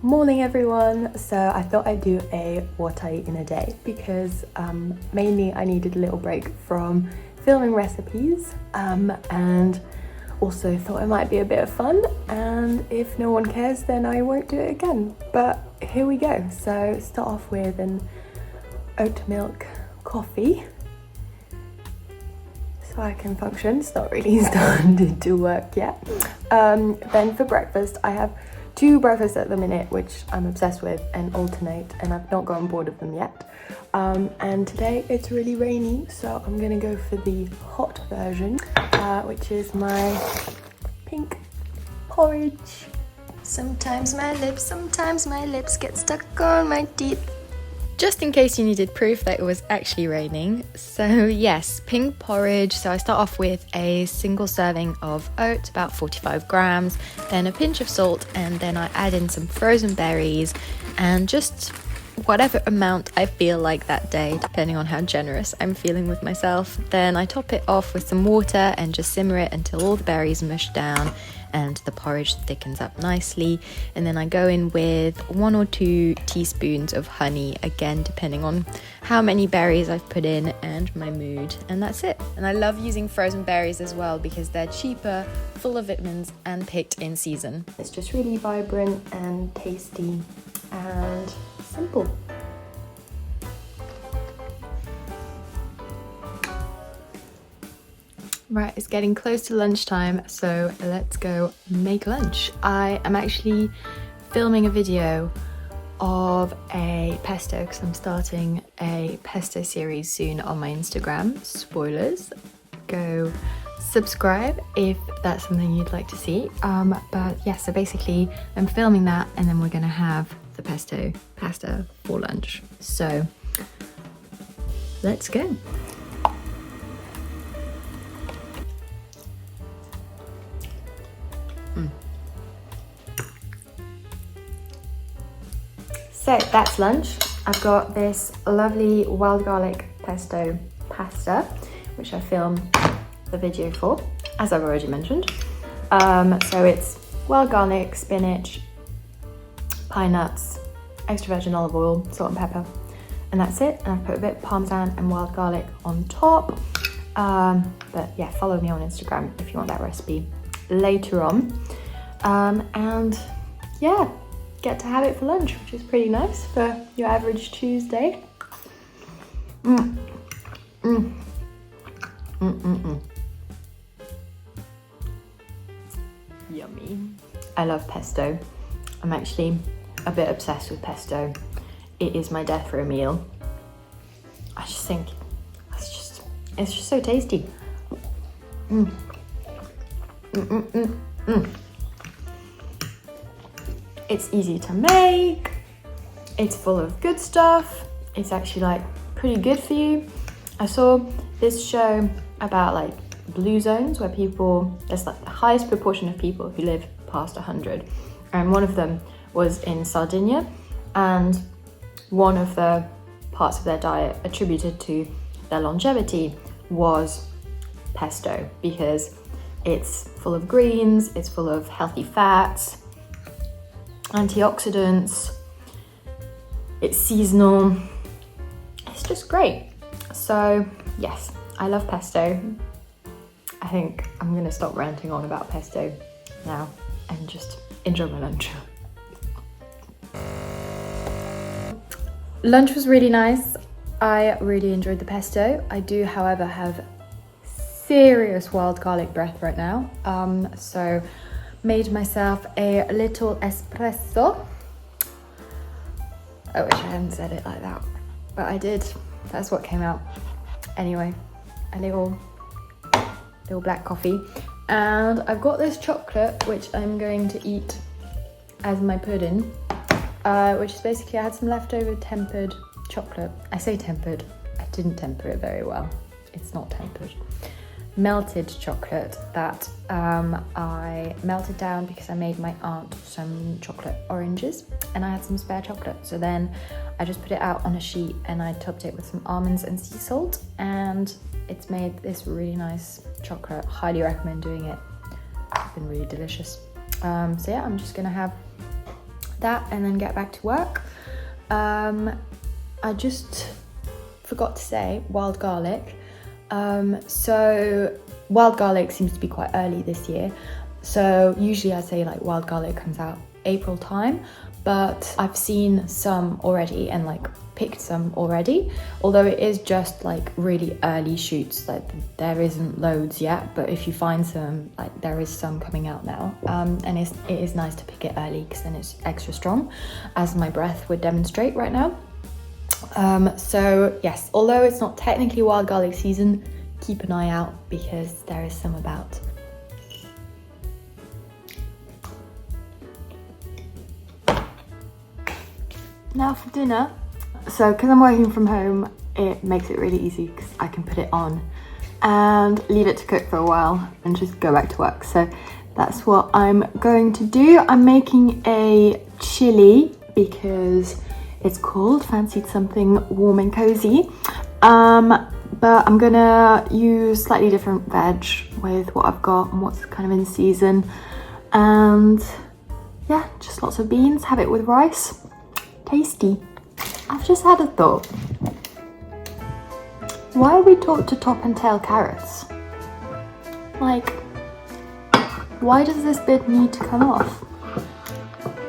Morning everyone. So I thought I'd do a what I eat in a day because mainly I needed a little break from filming recipes and also thought it might be a bit of fun, and if no one cares then I won't do it again. But here we go. So start off with an oat milk coffee so I can function. It's not really started to work yet. Then for breakfast I have two breakfasts at the minute which I'm obsessed with and alternate, and I've not gotten bored of them yet. And today it's really rainy, so I'm gonna go for the hot version, which is my pink porridge. Sometimes my lips get stuck on my teeth. Just in case you needed proof that it was actually raining, so yes, pink porridge. So I start off with a single serving of oats, about 45 grams, then a pinch of salt, and then I add in some frozen berries and just whatever amount I feel like that day, depending on how generous I'm feeling with myself. Then I top it off with some water and just simmer it until all the berries mush down and the porridge thickens up nicely. And then I go in with 1 or 2 teaspoons of honey, again depending on how many berries I've put in and my mood, and that's it. And I love using frozen berries as well because they're cheaper, full of vitamins, and picked in season. It's just really vibrant and tasty and simple. Right, it's getting close to lunchtime, so let's go make lunch. I am actually filming a video of a pesto because I'm starting a pesto series soon on my Instagram. Spoilers, go subscribe if that's something you'd like to see. But yeah, so basically I'm filming that and then we're gonna have the pesto pasta for lunch. So let's go. So that's lunch. I've got this lovely wild garlic pesto pasta, which I filmed the video for, as I've already mentioned. So it's wild garlic, spinach, pine nuts, extra virgin olive oil, salt and pepper, and that's it. And I've put a bit of parmesan and wild garlic on top. But yeah, follow me on Instagram if you want that recipe later on. And yeah, get to have it for lunch, which is pretty nice for your average Tuesday. Yummy. I love pesto. I'm actually a bit obsessed with pesto. It is my death for a meal. I just think it's just so tasty. It's easy to make, it's full of good stuff, it's actually like pretty good for you. I saw this show about like blue zones where there's like the highest proportion of people who live past 100, and one of them was in Sardinia, and one of the parts of their diet attributed to their longevity was pesto because it's full of greens, it's full of healthy fats, antioxidants, it's seasonal, it's just great. So yes, I love pesto. I think I'm gonna stop ranting on about pesto now and just enjoy my lunch. Lunch was really nice. I really enjoyed the pesto. I do, however, have serious wild garlic breath right now. So made myself a little espresso. I wish I hadn't said it like that, but I did. That's what came out. Anyway, a little black coffee. And I've got this chocolate, which I'm going to eat as my pudding, which is basically I had some leftover tempered chocolate. I say tempered, I didn't temper it very well. It's not tempered. Melted chocolate that I melted down because I made my aunt some chocolate oranges and I had some spare chocolate. So then I just put it out on a sheet and I topped it with some almonds and sea salt, and it's made this really nice chocolate. Highly recommend doing it. It's been really delicious. So yeah, I'm just gonna have that and then get back to work. I just forgot to say wild garlic. So wild garlic seems to be quite early this year. So usually I'd say like wild garlic comes out April time, but I've seen some already and like picked some already, although it is just like really early shoots, like there isn't loads yet, but if you find some, like there is some coming out now, and it is nice to pick it early because then it's extra strong, as my breath would demonstrate right now. So yes, although it's not technically wild garlic season, keep an eye out because there is some about. Now for dinner. So because I'm working from home, it makes it really easy because I can put it on and leave it to cook for a while and just go back to work. So that's what I'm going to do. I'm making a chili because it's cold, fancied something warm and cozy. But I'm gonna use slightly different veg with what I've got and what's kind of in season. And yeah, just lots of beans, have it with rice. Tasty. I've just had a thought. Why are we taught to top and tail carrots? Like, why does this bit need to come off?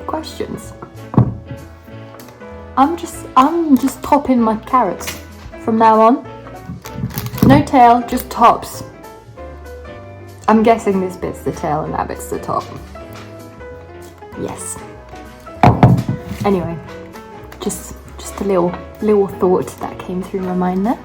Questions. I'm just topping my carrots from now on. No tail, just tops. I'm guessing this bit's the tail and that bit's the top. Yes. Anyway, just a little thought that came through my mind there.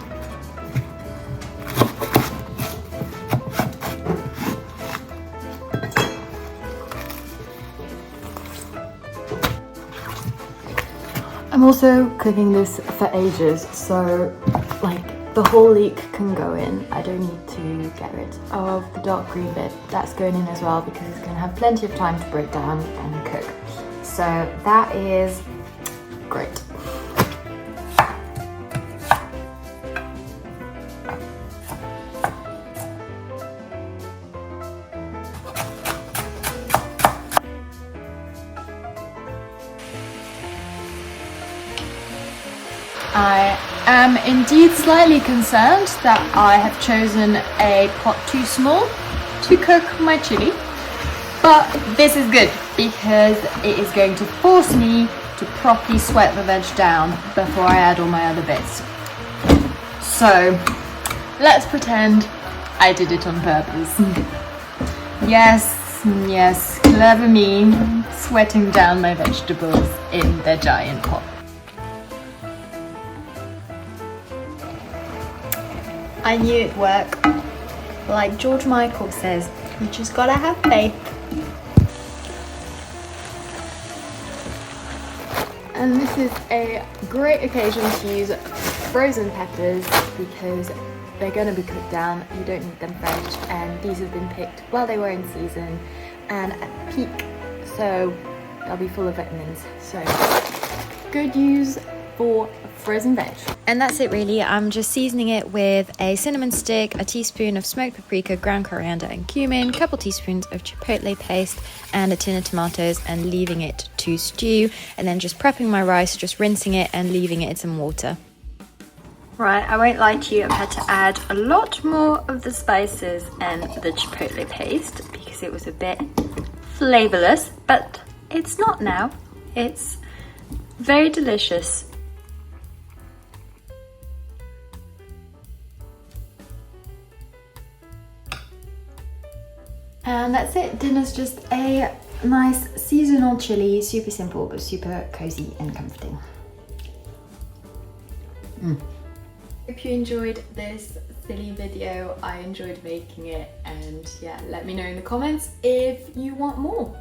I'm also cooking this for ages, so like the whole leek can go in. I don't need to get rid of the dark green bit. That's going in as well because it's going to have plenty of time to break down and cook. So that is great. I am indeed slightly concerned that I have chosen a pot too small to cook my chili, but this is good because it is going to force me to properly sweat the veg down before I add all my other bits. So let's pretend I did it on purpose. Yes, clever me, sweating down my vegetables in the giant pot. I knew it'd work. Like George Michael says, you just gotta have faith. And this is a great occasion to use frozen peppers because they're gonna be cooked down, you don't need them fresh, and these have been picked while they were in season and at peak, so they'll be full of vitamins. So good use for frozen veg. And that's it really. I'm just seasoning it with a cinnamon stick, a teaspoon of smoked paprika, ground coriander and cumin, a couple teaspoons of chipotle paste and a tin of tomatoes, and leaving it to stew, and then just prepping my rice, just rinsing it and leaving it in some water. Right, I won't lie to you, I've had to add a lot more of the spices and the chipotle paste because it was a bit flavorless, but it's not now. It's very delicious. And that's it. Dinner's just a nice seasonal chili, super simple but super cozy and comforting. Hope you enjoyed this silly video. I enjoyed making it, and yeah, let me know in the comments if you want more.